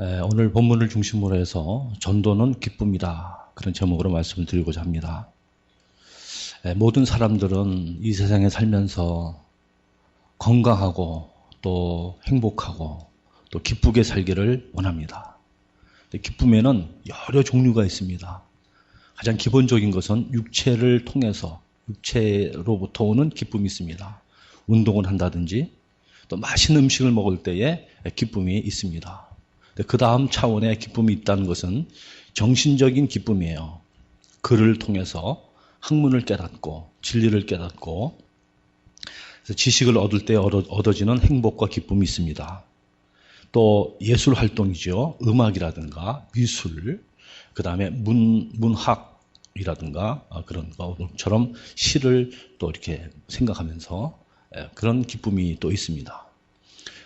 오늘 본문을 중심으로 해서 전도는 기쁨이다. 그런 제목으로 말씀을 드리고자 합니다. 모든 사람들은 이 세상에 살면서 건강하고 또 행복하고 또 기쁘게 살기를 원합니다. 기쁨에는 여러 종류가 있습니다. 가장 기본적인 것은 육체를 통해서 육체로부터 오는 기쁨이 있습니다. 운동을 한다든지 또 맛있는 음식을 먹을 때에 기쁨이 있습니다. 그 다음 차원의 기쁨이 있다는 것은 정신적인 기쁨이에요. 글을 통해서 학문을 깨닫고 진리를 깨닫고 그래서 지식을 얻을 때 얻어지는 행복과 기쁨이 있습니다. 또 예술 활동이죠. 음악이라든가 미술, 그 다음에 문학이라든가 그런 것처럼 시를 또 이렇게 생각하면서 그런 기쁨이 또 있습니다.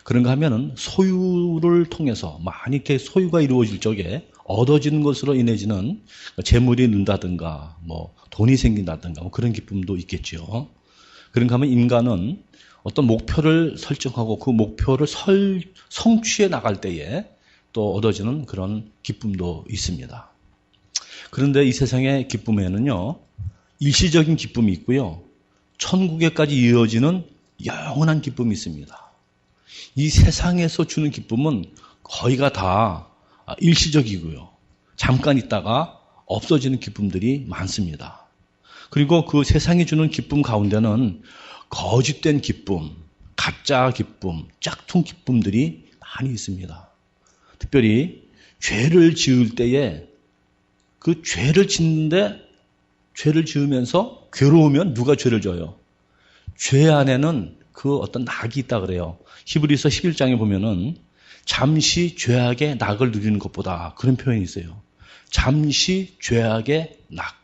그런가 하면은 소유를 통해서 많이 이렇게 소유가 이루어질 적에 얻어지는 것으로 인해지는 재물이 는다든가 뭐 돈이 생긴다든가 뭐 그런 기쁨도 있겠죠. 그런가 하면 인간은 어떤 목표를 설정하고 그 목표를 성취해 나갈 때에 또 얻어지는 그런 기쁨도 있습니다. 그런데 이 세상의 기쁨에는요, 일시적인 기쁨이 있고요, 천국에까지 이어지는 영원한 기쁨이 있습니다. 이 세상에서 주는 기쁨은 거의가 다 일시적이고요. 잠깐 있다가 없어지는 기쁨들이 많습니다. 그리고 그 세상이 주는 기쁨 가운데는 거짓된 기쁨, 가짜 기쁨, 짝퉁 기쁨들이 많이 있습니다. 특별히 죄를 지을 때에 그 죄를 짓는데 죄를 지으면서 괴로우면 누가 죄를 져요? 죄 안에는 그 어떤 낙이 있다 그래요. 히브리서 11장에 보면은 잠시 죄악의 낙을 누리는 것보다 그런 표현이 있어요. 잠시 죄악의 낙.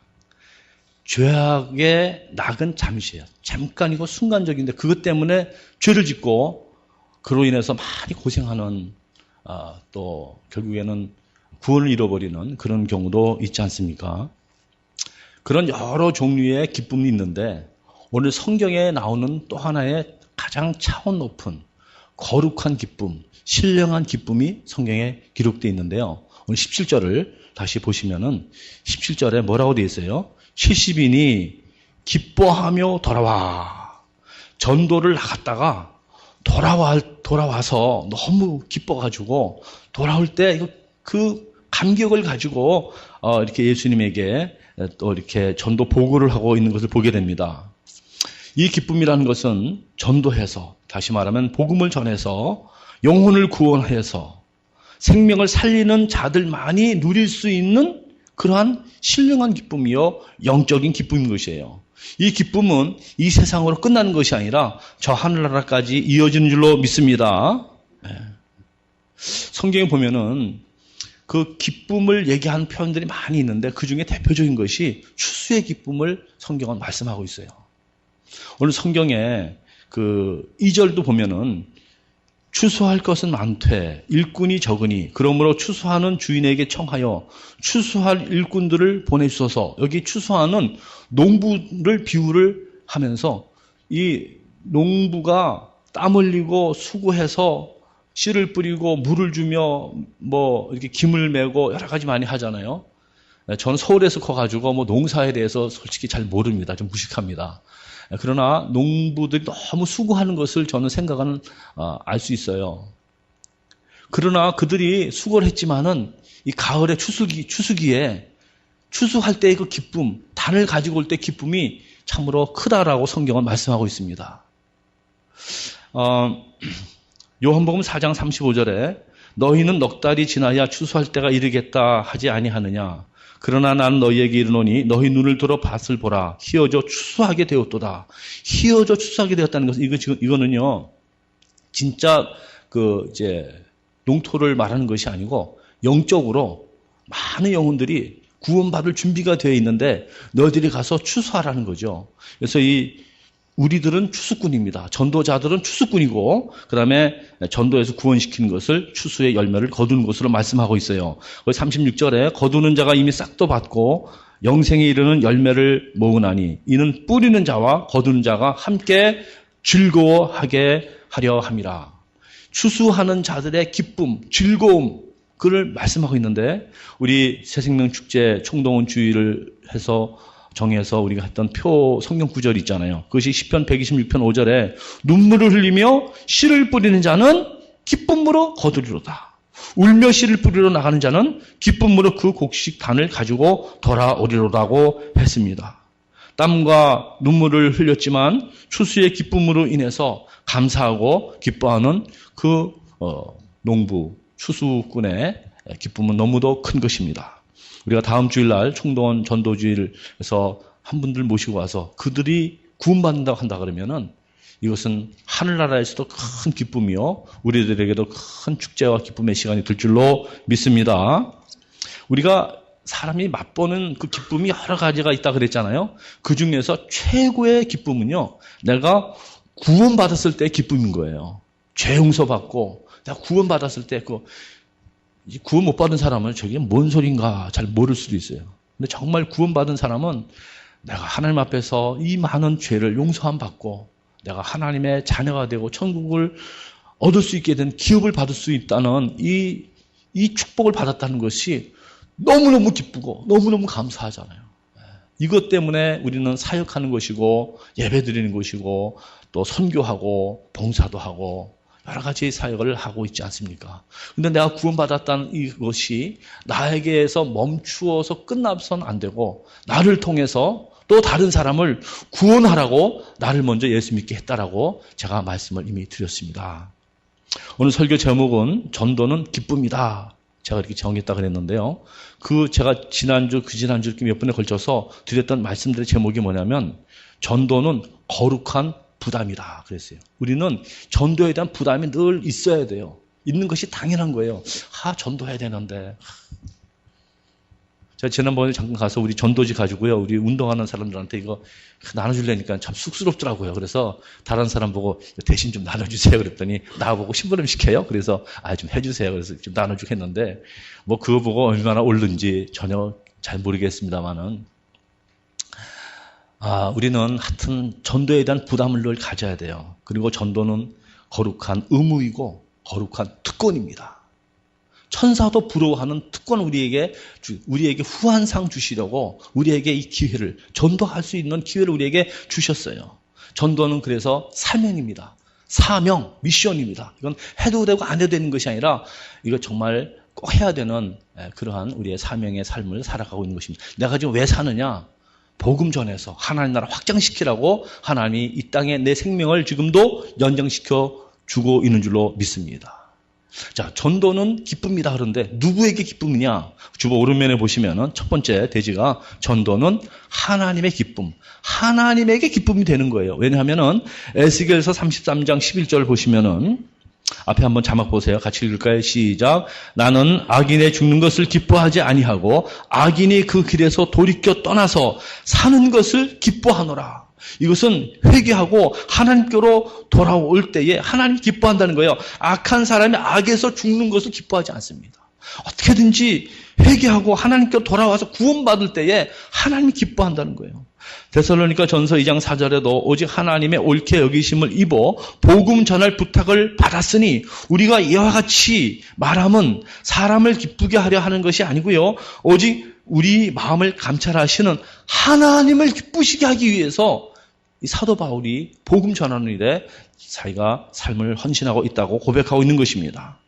죄악의 낙은 잠시예요. 잠깐이고 순간적인데 그것 때문에 죄를 짓고 그로 인해서 많이 고생하는 또 결국에는 구원을 잃어버리는 그런 경우도 있지 않습니까? 그런 여러 종류의 기쁨이 있는데 오늘 성경에 나오는 또 하나의 가장 차원 높은 거룩한 기쁨, 신령한 기쁨이 성경에 기록되어 있는데요. 오늘 17절을 다시 보시면은 17절에 뭐라고 되어 있어요? 70인이 기뻐하며 돌아와. 전도를 나갔다가 돌아와서 너무 기뻐가지고 돌아올 때 그 감격을 가지고 이렇게 예수님에게 또 이렇게 전도 보고를 하고 있는 것을 보게 됩니다. 이 기쁨이라는 것은 전도해서, 다시 말하면 복음을 전해서 영혼을 구원해서 생명을 살리는 자들만이 누릴 수 있는 그러한 신령한 기쁨이요 영적인 기쁨인 것이에요. 이 기쁨은 이 세상으로 끝나는 것이 아니라 저 하늘나라까지 이어지는 줄로 믿습니다. 성경에 보면은 그 기쁨을 얘기하는 표현들이 많이 있는데 그 중에 대표적인 것이 추수의 기쁨을 성경은 말씀하고 있어요. 오늘 성경에 그 2절도 보면은 추수할 것은 많되 일꾼이 적으니 그러므로 추수하는 주인에게 청하여 추수할 일꾼들을 보내주소서. 여기 추수하는 농부를 비유를 하면서 이 농부가 땀 흘리고 수고해서 씨를 뿌리고 물을 주며 뭐 이렇게 김을 메고 여러 가지 많이 하잖아요. 저는 서울에서 커가지고 뭐 농사에 대해서 솔직히 잘 모릅니다. 좀 무식합니다. 그러나 농부들이 너무 수고하는 것을 저는 생각은 알 수 있어요. 그러나 그들이 수고를 했지만은 이 가을의 추수기에 추수할 때의 그 기쁨, 단을 가지고 올 때 기쁨이 참으로 크다라고 성경은 말씀하고 있습니다. 요한복음 4장 35절에 너희는 넉 달이 지나야 추수할 때가 이르겠다 하지 아니하느냐. 그러나 나는 너희에게 이르노니 너희 눈을 들어 밭을 보라. 희어져 추수하게 되었도다. 희어져 추수하게 되었다는 것은 이거는요. 진짜 농토를 말하는 것이 아니고 영적으로 많은 영혼들이 구원받을 준비가 되어 있는데 너희들이 가서 추수하라는 거죠. 그래서 우리들은 추수꾼입니다. 전도자들은 추수꾼이고 그 다음에 전도에서 구원시키는 것을 추수의 열매를 거두는 것으로 말씀하고 있어요. 36절에 거두는 자가 이미 싹도 받고 영생에 이르는 열매를 모으나니 이는 뿌리는 자와 거두는 자가 함께 즐거워하게 하려 함이라. 추수하는 자들의 기쁨, 즐거움 그걸 말씀하고 있는데 우리 새생명축제 총동원 주의를 해서 정해서 우리가 했던 성경 구절이 있잖아요. 그것이 시편 126편 5절에 눈물을 흘리며 씨를 뿌리는 자는 기쁨으로 거두리로다. 울며 씨를 뿌리러 나가는 자는 기쁨으로 그 곡식 단을 가지고 돌아오리로라고 했습니다. 땀과 눈물을 흘렸지만 추수의 기쁨으로 인해서 감사하고 기뻐하는 그 농부 추수꾼의 기쁨은 너무도 큰 것입니다. 우리가 다음 주일날 총동원 전도주의를 해서 한 분들 모시고 와서 그들이 구원받는다고 한다 그러면은 이것은 하늘나라에서도 큰 기쁨이요 우리들에게도 큰 축제와 기쁨의 시간이 될 줄로 믿습니다. 우리가 사람이 맛보는 그 기쁨이 여러 가지가 있다 그랬잖아요. 그 중에서 최고의 기쁨은요, 내가 구원받았을 때 기쁨인 거예요. 죄 용서받고 내가 구원받았을 때 구원 못 받은 사람은 저게 뭔 소린가 잘 모를 수도 있어요. 근데 정말 구원받은 사람은 내가 하나님 앞에서 이 많은 죄를 용서함 받고 내가 하나님의 자녀가 되고 천국을 얻을 수 있게 된 기업을 받을 수 있다는 이 축복을 받았다는 것이 너무너무 기쁘고 너무너무 감사하잖아요. 이것 때문에 우리는 사역하는 것이고 예배드리는 것이고 또 선교하고 봉사도 하고 여러 가지 사역을 하고 있지 않습니까? 근데 내가 구원받았다는 이것이 나에게서 멈추어서 끝나서는 안 되고 나를 통해서 또 다른 사람을 구원하라고 나를 먼저 예수 믿게 했다라고 제가 말씀을 이미 드렸습니다. 오늘 설교 제목은 전도는 기쁨이다. 제가 이렇게 정했다 그랬는데요. 제가 지난주 이렇게 몇 번에 걸쳐서 드렸던 말씀들의 제목이 뭐냐면 전도는 거룩한 부담이다 그랬어요. 우리는 전도에 대한 부담이 늘 있어야 돼요. 있는 것이 당연한 거예요. 전도해야 되는데. 제가 지난번에 잠깐 가서 우리 전도지 가지고요. 우리 운동하는 사람들한테 이거 나눠주려니까 참 쑥스럽더라고요. 그래서 다른 사람 보고 대신 좀 나눠주세요. 그랬더니 나보고 심부름 시켜요. 그래서 좀 해주세요. 그래서 좀 나눠주고 했는데 그거 보고 얼마나 옳은지 전혀 잘 모르겠습니다만은 우리는 하여튼 전도에 대한 부담을 늘 가져야 돼요. 그리고 전도는 거룩한 의무이고 거룩한 특권입니다. 천사도 부러워하는 특권 우리에게 후한상 주시려고 우리에게 이 기회를 전도할 수 있는 기회를 우리에게 주셨어요. 전도는 그래서 사명입니다. 사명, 미션입니다. 이건 해도 되고 안 해도 되는 것이 아니라 이거 정말 꼭 해야 되는 그러한 우리의 사명의 삶을 살아가고 있는 것입니다. 내가 지금 왜 사느냐? 복음 전해서 하나님 나라 확장시키라고 하나님이 이 땅에 내 생명을 지금도 연장시켜 주고 있는 줄로 믿습니다. 자, 전도는 기쁨이다 그런데 누구에게 기쁨이냐? 주보 오른면에 보시면은 첫 번째 대지가 전도는 하나님의 기쁨, 하나님에게 기쁨이 되는 거예요. 왜냐하면은 에스겔서 33장 11절 보시면은 앞에 한번 자막 보세요. 같이 읽을까요? 시작. 나는 악인의 죽는 것을 기뻐하지 아니하고 악인이 그 길에서 돌이켜 떠나서 사는 것을 기뻐하노라. 이것은 회개하고 하나님께로 돌아올 때에 하나님 기뻐한다는 거예요. 악한 사람이 악에서 죽는 것을 기뻐하지 않습니다. 어떻게든지 회개하고 하나님께로 돌아와서 구원받을 때에 하나님이 기뻐한다는 거예요. 데살로니가 전서 2장 4절에도 오직 하나님의 옳게 여기심을 입어 복음 전할 부탁을 받았으니 우리가 이와 같이 말함은 사람을 기쁘게 하려 하는 것이 아니고요. 오직 우리 마음을 감찰하시는 하나님을 기쁘시게 하기 위해서 이 사도 바울이 복음 전하는 일에 자기가 삶을 헌신하고 있다고 고백하고 있는 것입니다.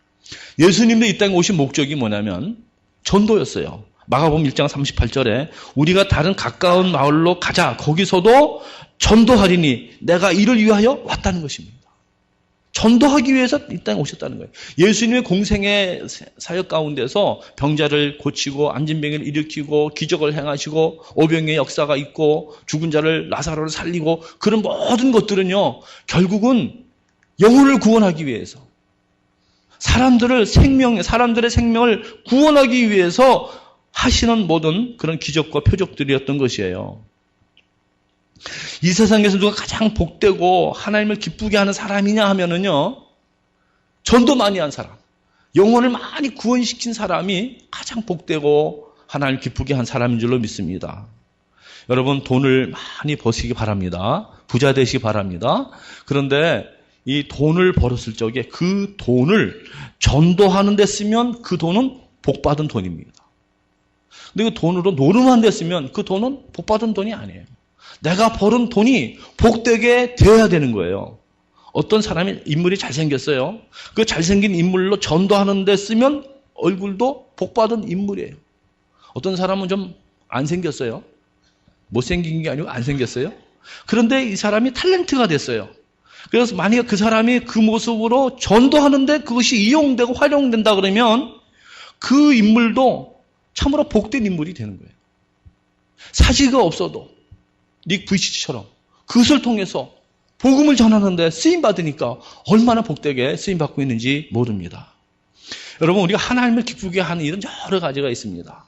예수님도 이 땅에 오신 목적이 뭐냐면 전도였어요. 마가복음 1장 38절에 우리가 다른 가까운 마을로 가자. 거기서도 전도하리니 내가 이를 위하여 왔다는 것입니다. 전도하기 위해서 이 땅에 오셨다는 거예요. 예수님의 공생의 사역 가운데서 병자를 고치고 안진병을 일으키고 기적을 행하시고 오병의 역사가 있고 죽은 자를 나사로를 살리고 그런 모든 것들은요. 결국은 영혼을 구원하기 위해서 사람들의 생명을 구원하기 위해서 하시는 모든 그런 기적과 표적들이었던 것이에요. 이 세상에서 누가 가장 복되고 하나님을 기쁘게 하는 사람이냐 하면은요, 전도 많이 한 사람, 영혼을 많이 구원시킨 사람이 가장 복되고 하나님을 기쁘게 한 사람인 줄로 믿습니다. 여러분 돈을 많이 버시기 바랍니다. 부자 되시기 바랍니다. 그런데 이 돈을 벌었을 적에 그 돈을 전도하는 데 쓰면 그 돈은 복받은 돈입니다. 근데 그 돈으로 노름만 됐으면 그 돈은 복받은 돈이 아니에요. 내가 벌은 돈이 복되게 되어야 되는 거예요. 어떤 사람이 인물이 잘생겼어요. 그 잘생긴 인물로 전도하는 데 쓰면 얼굴도 복받은 인물이에요. 어떤 사람은 좀 안 생겼어요. 못생긴 게 아니고 안 생겼어요. 그런데 이 사람이 탤런트가 됐어요. 그래서 만약에 그 사람이 그 모습으로 전도하는데 그것이 이용되고 활용된다 그러면 그 인물도 참으로 복된 인물이 되는 거예요. 사지가 없어도 닉 부이치처럼 그것을 통해서 복음을 전하는데 쓰임받으니까 얼마나 복되게 쓰임받고 있는지 모릅니다. 여러분, 우리가 하나님을 기쁘게 하는 일은 여러 가지가 있습니다.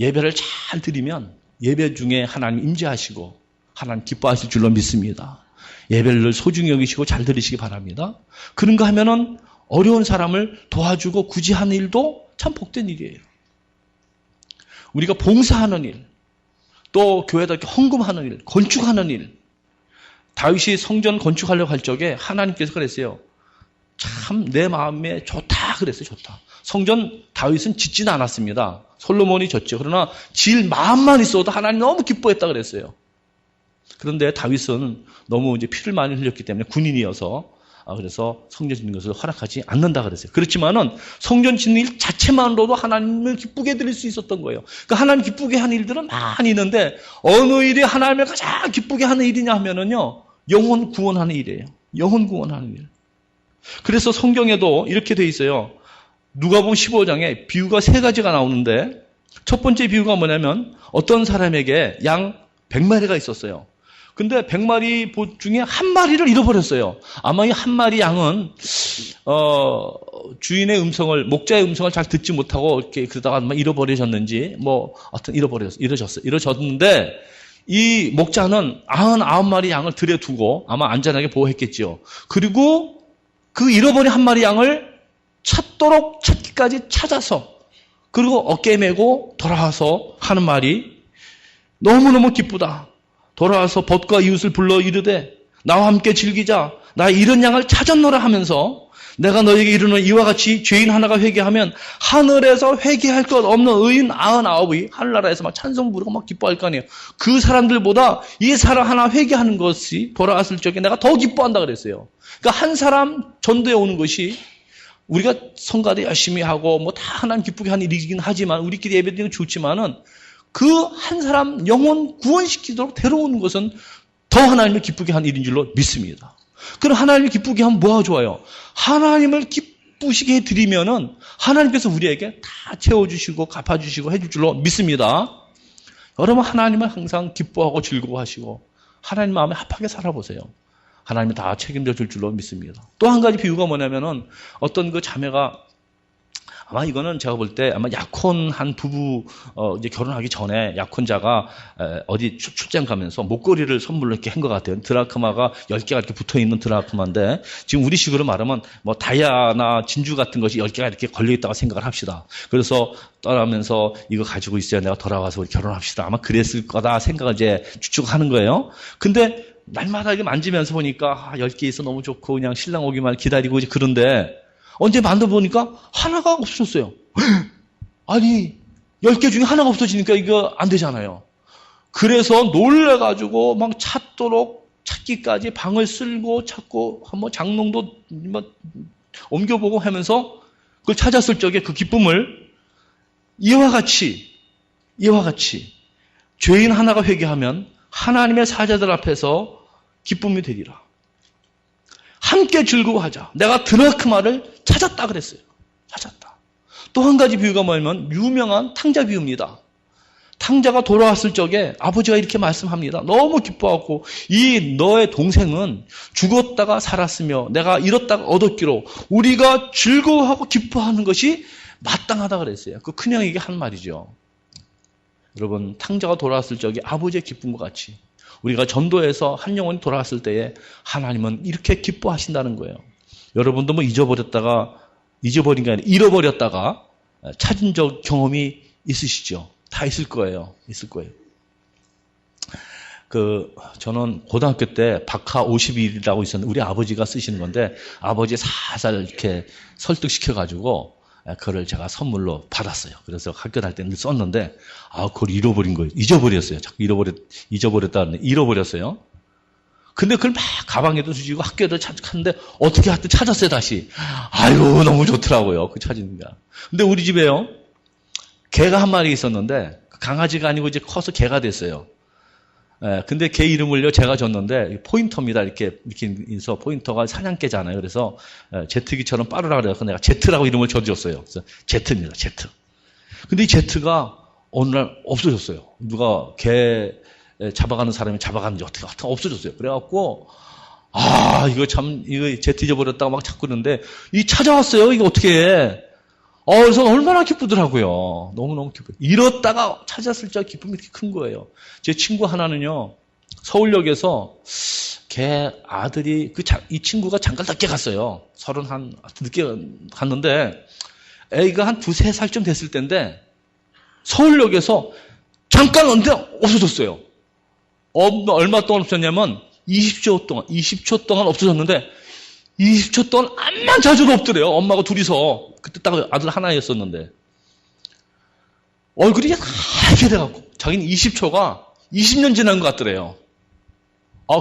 예배를 잘 드리면 예배 중에 하나님 임재하시고 하나님 기뻐하실 줄로 믿습니다. 예배를 소중히 여기시고 잘 들으시기 바랍니다. 그런 거 하면은 어려운 사람을 도와주고 구제하는 일도 참 복된 일이에요. 우리가 봉사하는 일, 또 교회에다 이렇게 헌금하는 일, 건축하는 일. 다윗이 성전 건축하려고 할 적에 하나님께서 그랬어요. 참 내 마음에 좋다 그랬어요. 좋다. 성전 다윗은 짓지는 않았습니다. 솔로몬이 졌죠. 그러나 질 마음만 있어도 하나님 너무 기뻐했다 그랬어요. 그런데 다윗은 너무 이제 피를 많이 흘렸기 때문에 군인이어서 그래서 성전 짓는 것을 허락하지 않는다 그랬어요. 그렇지만은 성전 짓는 일 자체만으로도 하나님을 기쁘게 드릴 수 있었던 거예요. 그러니까 하나님 기쁘게 하는 일들은 많이 있는데 어느 일이 하나님을 가장 기쁘게 하는 일이냐 하면은요, 영혼 구원하는 일이에요. 영혼 구원하는 일. 그래서 성경에도 이렇게 돼 있어요. 누가복음 15장에 비유가 3가지가 나오는데 첫 번째 비유가 뭐냐면 어떤 사람에게 양 100마리가 있었어요. 근데 100마리 중에 한 마리를 잃어버렸어요. 아마 이 한 마리 양은 주인의 음성을, 목자의 음성을 잘 듣지 못하고 이렇게 그러다가 잃어버리셨는지 하여튼 잃어졌는데 이 목자는 99마리 양을 들여두고 아마 안전하게 보호했겠죠. 그리고 그 잃어버린 한 마리 양을 찾기까지 찾아서 그리고 어깨에 메고 돌아와서 하는 말이 너무너무 기쁘다. 돌아와서 벗과 이웃을 불러 이르되 나와 함께 즐기자. 나 잃은 양을 찾았노라 하면서 내가 너에게 이르는 이와 같이 죄인 하나가 회개하면 하늘에서 회개할 것 없는 의인 99이 하늘나라에서 막 찬송 부르고 막 기뻐할 거 아니에요. 그 사람들보다 이 사람 하나 회개하는 것이 돌아왔을 적에 내가 더 기뻐한다 그랬어요. 그러니까 한 사람 전도에 오는 것이 우리가 성가대 열심히 하고 다 하나님 기쁘게 하는 일이긴 하지만 우리끼리 예배드리는 건 좋지만은 그 한 사람 영혼 구원시키도록 데려오는 것은 더 하나님을 기쁘게 하는 일인 줄로 믿습니다. 그럼 하나님을 기쁘게 하면 뭐가 좋아요? 하나님을 기쁘시게 해드리면은 하나님께서 우리에게 다 채워주시고 갚아주시고 해줄 줄로 믿습니다. 여러분, 하나님을 항상 기뻐하고 즐거워하시고 하나님 마음에 합하게 살아보세요. 하나님이 다 책임져 줄 줄로 믿습니다. 또 한 가지 비유가 뭐냐면은 어떤 그 자매가 아마 이거는 제가 볼 때 아마 약혼한 부부 이제 결혼하기 전에 약혼자가 어디 출장 가면서 목걸이를 선물로 이렇게 한 것 같아요. 드라크마가 10개가 이렇게 붙어 있는 드라크마인데 지금 우리식으로 말하면 다이아나 진주 같은 것이 10개가 이렇게 걸려 있다고 생각을 합시다. 그래서 떠나면서 이거 가지고 있어야 내가 돌아와서 우리 결혼합시다. 아마 그랬을 거다 생각을 이제 추측하는 거예요. 근데 날마다 이렇게 만지면서 보니까 10개 있어 너무 좋고 그냥 신랑 오기만 기다리고 이제 그런데 언제 만져보니까 하나가 없어졌어요. 아니 10개 중에 하나가 없어지니까 이거 안 되잖아요. 그래서 놀래가지고 막 찾기까지 방을 쓸고 찾고 한번 장롱도 옮겨보고 하면서 그걸 찾았을 적에 그 기쁨을 이와 같이 죄인 하나가 회개하면 하나님의 사자들 앞에서 기쁨이 되리라. 함께 즐거워하자. 내가 드라크마를 찾았다 그랬어요. 찾았다. 또 한 가지 비유가 뭐냐면 유명한 탕자 비유입니다. 탕자가 돌아왔을 적에 아버지가 이렇게 말씀합니다. 너무 기뻐하고 이 너의 동생은 죽었다가 살았으며 내가 잃었다가 얻었기로 우리가 즐거워하고 기뻐하는 것이 마땅하다 그랬어요. 그 큰형에게 한 말이죠. 여러분, 탕자가 돌아왔을 적에 아버지의 기쁨과 같이 우리가 전도해서 한 영혼이 돌아왔을 때에 하나님은 이렇게 기뻐하신다는 거예요. 여러분도 잊어버린 게 아니라 잃어버렸다가 찾은 경험이 있으시죠? 다 있을 거예요. 저는 고등학교 때 박하 50일이라고 있었는데 우리 아버지가 쓰시는 건데 아버지 살살 이렇게 설득시켜가지고 그걸 제가 선물로 받았어요. 그래서 학교 다닐 때 늘 썼는데, 그걸 잃어버린 거예요. 잊어버렸어요. 자꾸 잃어버렸어요. 근데 그걸 막 가방에도 주시고 학교에도 찾았는데, 어떻게 하여튼 찾았어요, 다시. 아유, 너무 좋더라고요. 그 찾은 게. 근데 우리 집에요, 개가 한 마리 있었는데, 강아지가 아니고 이제 커서 개가 됐어요. 근데 걔 이름을요, 제가 줬는데, 포인터입니다. 이렇게 해서, 포인터가 사냥개잖아요. 그래서, 제트기처럼 빠르라 그래서 내가 제트라고 이름을 줘줬어요. 그래서, 제트입니다, 제트. 근데 이 제트가 어느 날 없어졌어요. 누가 개 잡아가는 사람이 잡아가는지 어떻게 없어졌어요. 그래갖고, 이거 제트 잊어버렸다고 막 찾고 있는데, 이 찾아왔어요. 이거 어떻게 해. 그래서 얼마나 기쁘더라고요. 너무너무 기뻐요. 잃었다가 찾았을 때 기쁨이 이렇게 큰 거예요. 제 친구 하나는요, 서울역에서 걔 아들이, 이 친구가 잠깐 늦게 갔어요. 늦게 갔는데, 애가 한 2-3살쯤 됐을 때인데, 서울역에서 잠깐 왔는데 없어졌어요. 얼마 동안 없었냐면, 20초 동안 없어졌는데, 20초 동안 암만 자주도 없더래요. 엄마가 둘이서. 그때 딱 아들 하나였었는데. 얼굴이 하얗게 돼갖고. 자기는 20초가 20년 지난 것 같더래요.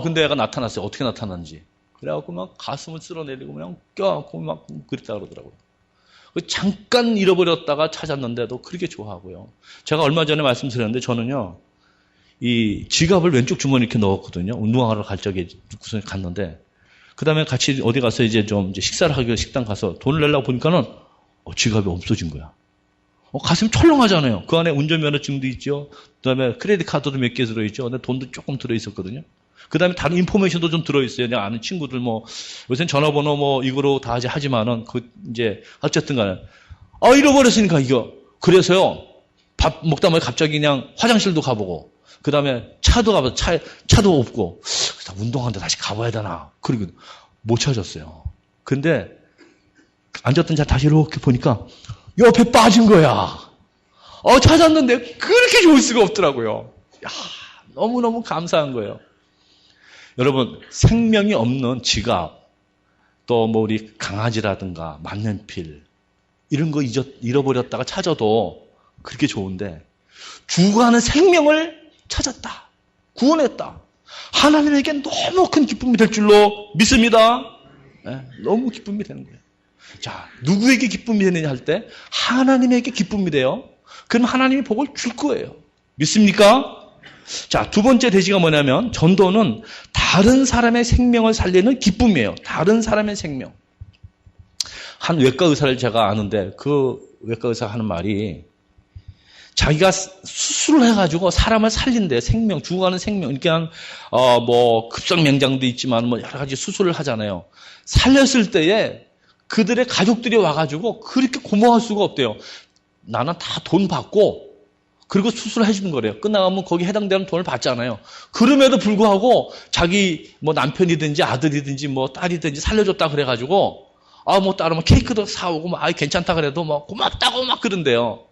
근데 애가 나타났어요. 어떻게 나타났는지. 그래갖고 막 가슴을 쓸어내리고 그냥 껴안고 막 그랬다 그러더라고요. 잠깐 잃어버렸다가 찾았는데도 그렇게 좋아하고요. 제가 얼마 전에 말씀드렸는데 저는요, 이 지갑을 왼쪽 주머니에 이렇게 넣었거든요. 운동하러 갈 적에 갔는데, 그 다음에 같이 어디 가서 이제 식사를 하기 위해서 식당 가서 돈을 내려고 보니까는 지갑이 없어진 거야. 가슴이 철렁하잖아요. 그 안에 운전면허증도 있죠. 그 다음에 크레딧 카드도 몇 개 들어있죠. 근데 돈도 조금 들어있었거든요. 그 다음에 다른 인포메이션도 좀 들어있어요. 내가 아는 친구들 요새는 전화번호 이거로 다 하지만은 이제 어쨌든 간에 잃어버렸으니까 이거. 그래서요, 밥 먹다 보니 갑자기 그냥 화장실도 가보고, 그 다음에 차도 가보고, 차도 없고, 운동하는데 다시 가봐야 되나. 그리고 못 찾았어요. 근데 앉았던 차 다시 이렇게 보니까 옆에 빠진 거야. 찾았는데 그렇게 좋을 수가 없더라고요. 너무너무 감사한 거예요. 여러분, 생명이 없는 지갑, 또 우리 강아지라든가 만년필, 이런 거 잃어버렸다가 찾아도 그렇게 좋은데, 죽어가는 생명을 찾았다. 구원했다. 하나님에게 너무 큰 기쁨이 될 줄로 믿습니다. 너무 기쁨이 되는 거예요. 자, 누구에게 기쁨이 되느냐 할 때 하나님에게 기쁨이 돼요. 그럼 하나님이 복을 줄 거예요. 믿습니까? 자, 두 번째 대지가 뭐냐면, 전도는 다른 사람의 생명을 살리는 기쁨이에요. 다른 사람의 생명. 한 외과 의사를 제가 아는데, 그 외과 의사가 하는 말이, 자기가 수술을 해가지고 사람을 살린대. 생명, 죽어가는 생명. 그러니까 급성맹장도 있지만 여러 가지 수술을 하잖아요. 살렸을 때에 그들의 가족들이 와가지고 그렇게 고마워할 수가 없대요. 나는 다 돈 받고 그리고 수술을 해주는 거래요. 끝나가면 거기 해당되는 돈을 받잖아요. 그럼에도 불구하고 자기 남편이든지 아들이든지 딸이든지 살려줬다 그래가지고 따르면 케이크도 사오고 괜찮다 그래도 고맙다고 막 그런대요.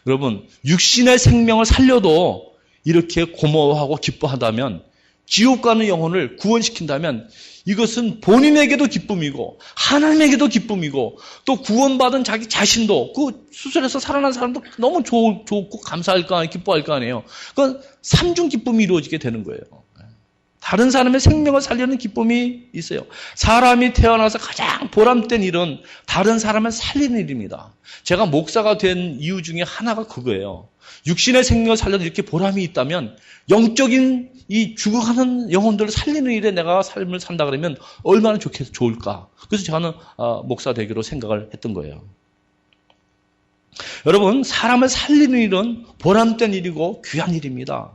여러분, 육신의 생명을 살려도 이렇게 고마워하고 기뻐한다면, 지옥 가는 영혼을 구원시킨다면, 이것은 본인에게도 기쁨이고 하나님에게도 기쁨이고, 또 구원받은 자기 자신도, 그 수술해서 살아난 사람도 너무 좋고 감사할 거 아니에요. 기뻐할 거 아니에요. 그건 삼중 기쁨이 이루어지게 되는 거예요. 다른 사람의 생명을 살리는 기쁨이 있어요. 사람이 태어나서 가장 보람된 일은 다른 사람을 살리는 일입니다. 제가 목사가 된 이유 중에 하나가 그거예요. 육신의 생명을 살려도 이렇게 보람이 있다면 영적인 이 죽어가는 영혼들을 살리는 일에 내가 삶을 산다 그러면 얼마나 좋을까. 그래서 저는 목사 되기로 생각을 했던 거예요. 여러분, 사람을 살리는 일은 보람된 일이고 귀한 일입니다.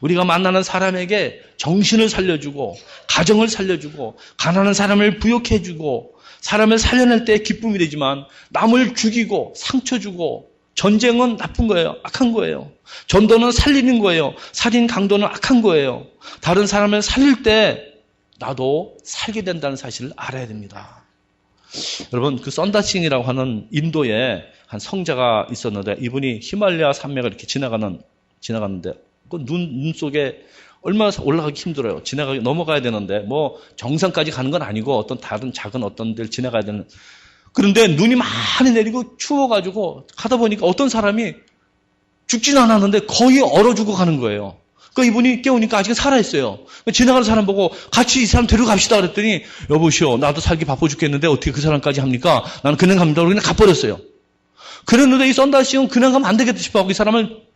우리가 만나는 사람에게 정신을 살려주고 가정을 살려주고 가난한 사람을 부욕해주고 사람을 살려낼 때 기쁨이 되지만, 남을 죽이고 상처 주고 전쟁은 나쁜 거예요. 악한 거예요. 전도는 살리는 거예요. 살인 강도는 악한 거예요. 다른 사람을 살릴 때 나도 살게 된다는 사실을 알아야 됩니다. 여러분, 그 썬다싱이라고 하는 인도에 한 성자가 있었는데, 이분이 히말라야 산맥을 이렇게 지나갔는데 그 눈 속에 얼마나 올라가기 힘들어요. 넘어가야 되는데, 정상까지 가는 건 아니고, 다른 작은 어떤 데를 지나가야 되는, 그런데 눈이 많이 내리고 추워가지고 가다 보니까 어떤 사람이 죽지는 않았는데 거의 얼어 죽어 가는 거예요. 그러니까 이분이 깨우니까 아직 살아있어요. 지나가는 사람 보고 같이 이 사람 데려갑시다 그랬더니 여보시오, 나도 살기 바빠 죽겠는데 어떻게 그 사람까지 합니까? 나는 그냥 갑니다. 그냥 가버렸어요. 그랬는데 이 썬다시는 그냥 가면 안 되겠다 싶어 하고 이 사람을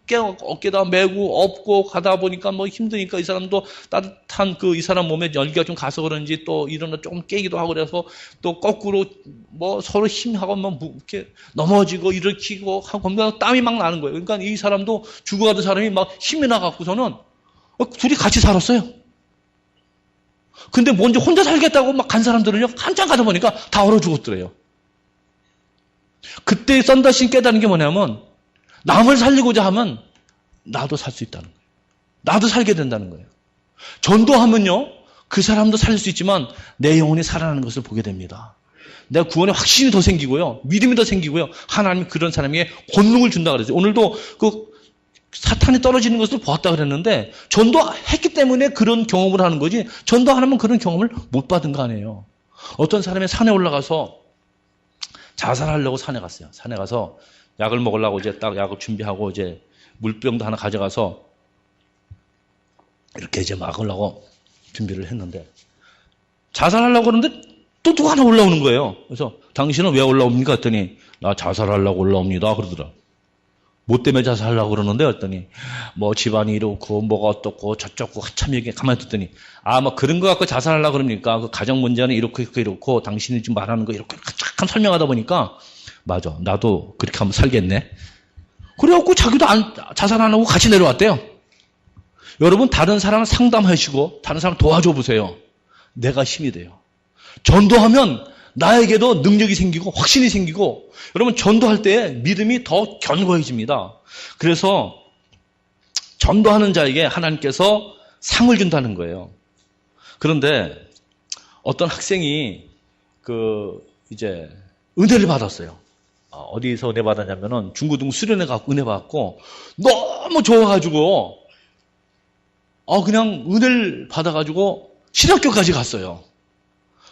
어깨다 메고 업고 가다 보니까 뭐 힘드니까 이 사람도 따뜻한 이 사람 몸에 열기가 좀 가서 그런지 또 일어나 조금 깨기도 하고 그래서 또 거꾸로 뭐 서로 힘하고 뭐 이렇게 넘어지고 일으키고 하고 땀이 막 나는 거예요. 그러니까 이 사람도 죽어가던 사람이 막 힘이 나갖고서는 둘이 같이 살았어요. 근데 먼저 혼자 살겠다고 막 간 사람들은요, 한참 가다 보니까 다 얼어 죽었더래요. 그때 썬다신 깨달은 게 뭐냐면, 남을 살리고자 하면 나도 살 수 있다는 거예요. 나도 살게 된다는 거예요. 전도하면요, 그 사람도 살릴 수 있지만 내 영혼이 살아나는 것을 보게 됩니다. 내가 구원에 확신이 더 생기고요, 믿음이 더 생기고요, 하나님이 그런 사람에게 권능을 준다 그랬어요. 오늘도 사탄이 떨어지는 것을 보았다 그랬는데, 전도했기 때문에 그런 경험을 하는 거지, 전도 안 하면 그런 경험을 못 받은 거 아니에요. 어떤 사람이 산에 올라가서 자살하려고 산에 갔어요. 산에 가서 약을 먹으려고 이제 딱 약을 준비하고 이제 물병도 하나 가져가서 이렇게 이제 막으려고 준비를 했는데, 자살하려고 그러는데 또 누가 하나 올라오는 거예요. 그래서 당신은 왜 올라옵니까? 했더니 나 자살하려고 올라옵니다. 그러더라. 뭐 때문에 자살하려고 그러는데? 했더니 뭐 집안이 이렇고 뭐가 어떻고 저쩌고 한참 얘기 가만히 듣더니 뭐 그런 거 갖고 자살하려고 그럽니까? 그 가정 문제는 이렇고 당신이 지금 말하는 거 이렇게 잠깐 설명하다 보니까 맞아, 나도 그렇게 하면 살겠네. 그래갖고 자기도 자살 안 하고 같이 내려왔대요. 여러분, 다른 사람 상담하시고 다른 사람 도와줘 보세요. 내가 힘이 돼요. 전도하면 나에게도 능력이 생기고 확신이 생기고, 여러분 전도할 때 믿음이 더 견고해집니다. 그래서 전도하는 자에게 하나님께서 상을 준다는 거예요. 그런데 어떤 학생이 이제 은혜를 받았어요. 어디서 은혜 받았냐면은 중고등 수련회 가고 은혜 받았고 너무 좋아가지고 그냥 은혜를 받아가지고 신학교까지 갔어요.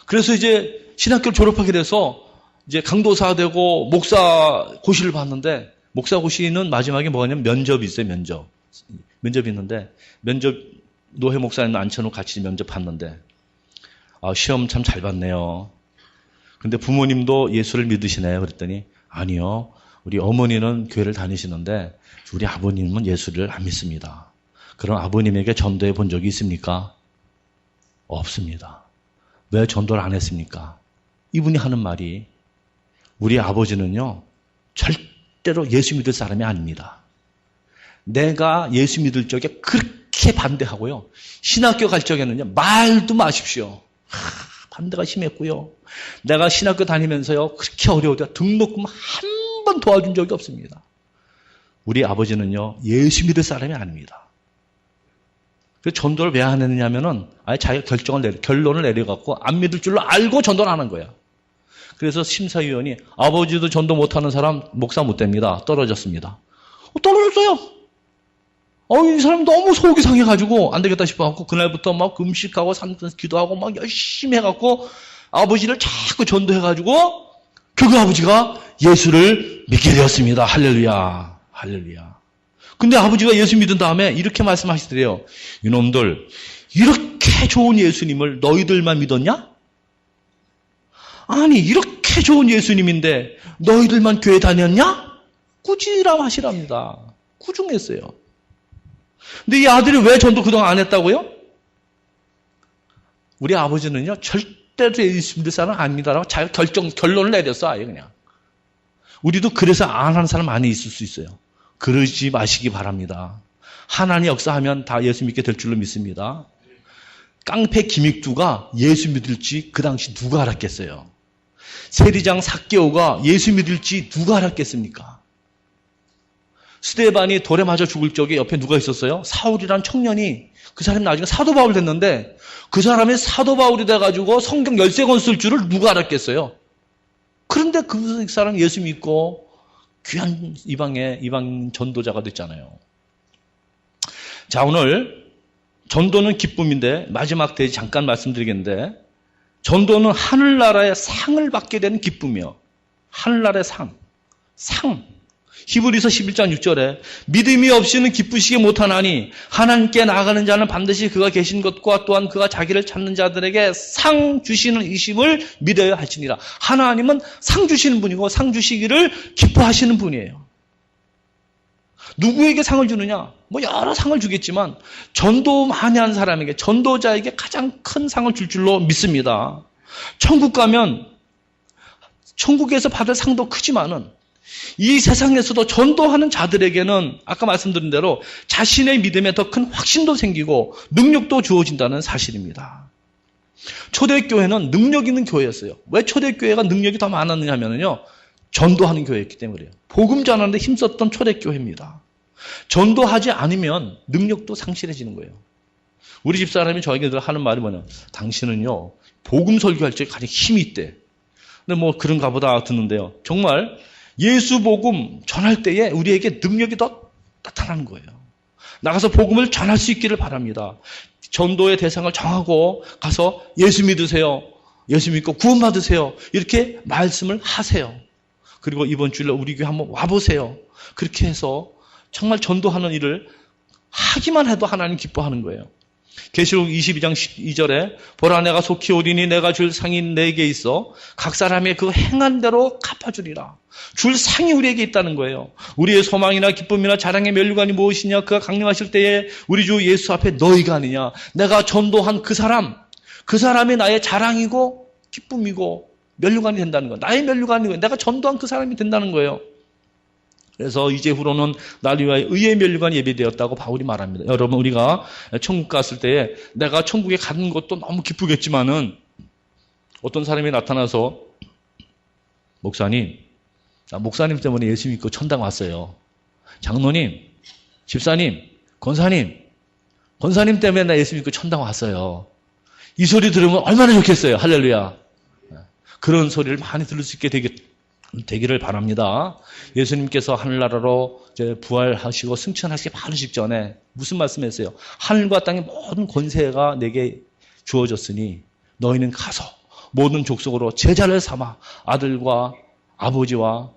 그래서 이제 신학교를 졸업하게 돼서 이제 강도사 되고 목사 고시를 봤는데, 목사 고시는 마지막에 뭐냐면 면접이 있어요. 면접이 있는데, 노회 목사님 앉혀놓고 같이 면접 봤는데, 시험 참 잘 봤네요. 근데 부모님도 예수를 믿으시네요. 그랬더니 아니요, 우리 어머니는 교회를 다니시는데 우리 아버님은 예수를 안 믿습니다. 그럼 아버님에게 전도해 본 적이 있습니까? 없습니다. 왜 전도를 안 했습니까? 이분이 하는 말이, 우리 아버지는요, 절대로 예수 믿을 사람이 아닙니다. 내가 예수 믿을 적에 그렇게 반대하고요, 신학교 갈 적에는요, 말도 마십시오. 반대가 심했고요. 내가 신학교 다니면서요, 그렇게 어려워도 등록금 한 번 도와준 적이 없습니다. 우리 아버지는요, 예수 믿을 사람이 아닙니다. 그 전도를 왜 안 했느냐면은 아예 자기가 결론을 내려갖고 안 믿을 줄로 알고 전도를 하는 거야. 그래서 심사위원이 아버지도 전도 못하는 사람 목사 못 됩니다. 떨어졌습니다. 떨어졌어요. 이 사람 너무 속이 상해가지고 안 되겠다 싶어갖고 그날부터 막 금식하고 기도하고 막 열심히 해갖고 아버지를 자꾸 전도해가지고 결국 아버지가 예수를 믿게 되었습니다. 할렐루야, 할렐루야. 근데 아버지가 예수 믿은 다음에 이렇게 말씀하시더래요. 이놈들, 이렇게 좋은 예수님을 너희들만 믿었냐? 아니, 이렇게 좋은 예수님인데 너희들만 교회 다녔냐? 꾸지람 하시랍니다. 꾸중했어요. 근데 이 아들이 왜 전도 그동안 안 했다고요? 우리 아버지는요, 절대로 예수 믿을 사람 아닙니다라고 결론을 내렸어, 아예 그냥. 우리도 그래서 안 하는 사람 많이 있을 수 있어요. 그러지 마시기 바랍니다. 하나님 역사하면 다 예수 믿게 될 줄로 믿습니다. 깡패 김익두가 예수 믿을지 그 당시 누가 알았겠어요? 세리장 삭개오가 예수 믿을지 누가 알았겠습니까? 스데반이 돌에 맞아 죽을 적에 옆에 누가 있었어요? 사울이란 청년이, 그 사람이 나중에 사도 바울 됐는데 그 사람이 사도 바울이 돼가지고 성경 13권 쓸 줄을 누가 알았겠어요? 그런데 그 사람이 예수 믿고 귀한 이방 전도자가 됐잖아요. 자, 오늘 전도는 기쁨인데 마지막 대지 잠깐 말씀드리겠는데, 전도는 하늘나라의 상을 받게 되는 기쁨이요. 하늘나라의 상. 히브리서 11장 6절에 믿음이 없이는 기쁘시게 못하나니 하나님께 나아가는 자는 반드시 그가 계신 것과 또한 그가 자기를 찾는 자들에게 상 주시는 이심을 믿어야 하시니라. 하나님은 상 주시는 분이고 상 주시기를 기뻐하시는 분이에요. 누구에게 상을 주느냐? 뭐 여러 상을 주겠지만 전도 많이 한 사람에게, 전도자에게 가장 큰 상을 줄 줄로 믿습니다. 천국 가면 천국에서 받을 상도 크지만은 이 세상에서도 전도하는 자들에게는 아까 말씀드린 대로 자신의 믿음에 더 큰 확신도 생기고 능력도 주어진다는 사실입니다. 초대교회는 능력 있는 교회였어요. 왜 초대교회가 능력이 더 많았느냐 하면요, 전도하는 교회였기 때문이에요. 복음 전하는 데 힘썼던 초대교회입니다. 전도하지 않으면 능력도 상실해지는 거예요. 우리 집사람이 저에게 하는 말이 뭐냐, 당신은요 복음 설교할 적에 가장 힘이 있대. 근데 뭐 그런가 보다 듣는데요, 정말 예수 복음 전할 때에 우리에게 능력이 더 나타나는 거예요. 나가서 복음을 전할 수 있기를 바랍니다. 전도의 대상을 정하고 가서 예수 믿으세요. 예수 믿고 구원받으세요. 이렇게 말씀을 하세요. 그리고 이번 주일에 우리 교회 한번 와보세요. 그렇게 해서 정말 전도하는 일을 하기만 해도 하나님 기뻐하는 거예요. 계시록 22장 2절에 보라 내가 속히 오리니 내가 줄 상이 내게 있어 각 사람의 그 행한 대로 갚아주리라. 줄 상이 우리에게 있다는 거예요. 우리의 소망이나 기쁨이나 자랑의 면류관이 무엇이냐? 그가 강림하실 때에 우리 주 예수 앞에 너희가 아니냐? 내가 전도한 그 사람이 나의 자랑이고 기쁨이고 면류관이 된다는 거예요. 나의 면류관이 거예요. 내가 전도한 그 사람이 된다는 거예요. 그래서 이제후로는 나를 위하여 의의 면류관이 예비되었다고 바울이 말합니다. 여러분, 우리가 천국 갔을 때에 내가 천국에 가는 것도 너무 기쁘겠지만은 어떤 사람이 나타나서 목사님, 나 목사님 때문에 예수 믿고 천당 왔어요. 장로님, 집사님, 권사님 때문에 나 예수 믿고 천당 왔어요. 이 소리 들으면 얼마나 좋겠어요. 할렐루야. 그런 소리를 많이 들을 수 있게 되기를 바랍니다. 예수님께서 하늘나라로 이제 부활하시고 승천하시기 바로 직전에 무슨 말씀했어요? 하늘과 땅의 모든 권세가 내게 주어졌으니 너희는 가서 모든 족속으로 제자를 삼아 아들과 아버지와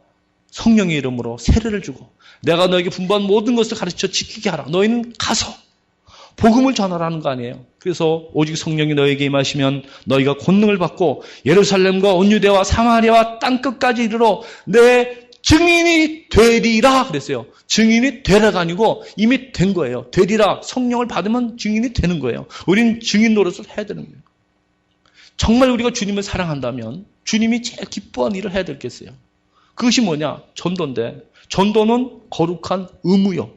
성령의 이름으로 세례를 주고 내가 너에게 분부한 모든 것을 가르쳐 지키게 하라. 너희는 가서 복음을 전하라는 거 아니에요. 그래서 오직 성령이 너에게 임하시면 너희가 권능을 받고 예루살렘과 온 유대와 사마리아와 땅끝까지 이르러 내 증인이 되리라 그랬어요. 증인이 되라가 아니고 이미 된 거예요. 되리라. 성령을 받으면 증인이 되는 거예요. 우리는 증인 노릇을 해야 되는 거예요. 정말 우리가 주님을 사랑한다면 주님이 제일 기뻐하는 일을 해야 되겠어요. 그것이 뭐냐? 전도인데 전도는 거룩한 의무요,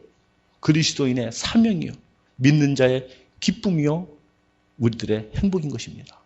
그리스도인의 사명이요, 믿는 자의 기쁨이요, 우리들의 행복인 것입니다.